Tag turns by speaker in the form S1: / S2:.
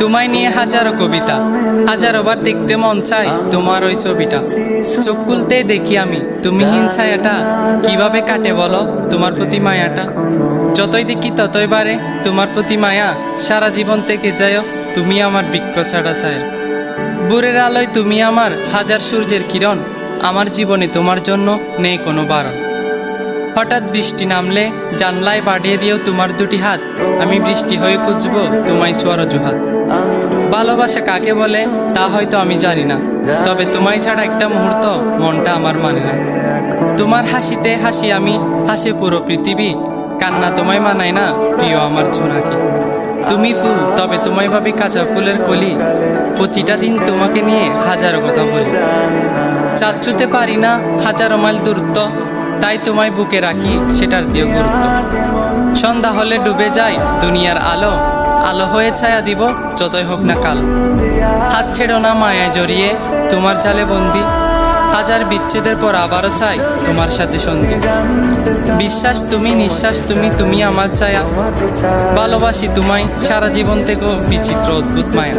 S1: তোমায় নিয়ে হাজারো কবিতা, হাজারো বার দেখতে মন চায় তোমার ওই ছবিটা। চোখ খুলতে দেখি আমি তুমিহীন ছায়াটা, কিভাবে কাটে বলো তোমার প্রতি মায়াটা। যতই দেখি ততই বাড়ে তোমার প্রতি মায়া, সারা জীবন থেকে যায় তুমি আমার বৃক্ষ ছাড়া ছায়া। ভোরের আলোয় তুমি আমার হাজার সূর্যের কিরণ, আমার জীবনে তোমার জন্য নেই কোনো বারণ। হঠাৎ বৃষ্টি নামলে জানলায় বাড়িয়ে দিও তোমার দুটি হাত, আমি বৃষ্টি হয়ে খুঁজবো তোমায় ছোঁয়ার অজুহাত। ভালোবাসা কাকে বলে তা হয়তো আমি জানি না, তবে তোমায় ছাড়া একটা মুহূর্ত মনটা আমার মানে না। তোমার হাসিতে হাসি আমি, হাসে পুরো পৃথিবী, কান্না তোমায় মানায় না প্রিয় আমার জোনাকি। তুমি ফুল তবে তোমায় ভাবি কাঁচা ফুলের কলি, প্রতিটা দিন তোমাকে নিয়ে হাজারো কথা বলি। চাঁদ ছুঁতে পারি না হাজারো মাইল দূরত্ব, তাই তোমায় বুকে রাখি সেটার দিও গুরুত্ব। সন্ধ্যা হলে ডুবে যায় দুনিয়ার আলো, আলো হয়ে ছায়া দিব যতই হোক না কালো। হাত ছেড়ো না মায়ায় জড়িয়ে তোমার জালে বন্দি, হাজার বিচ্ছেদের পর আবারও চাই তোমার সাথে সঙ্গী। বিশ্বাস তুমি, নিঃশ্বাস তুমি, তুমি আমার ছায়া, ভালোবাসি তোমায় সারা জীবন থেকেও বিচিত্র অদ্ভুত মায়া।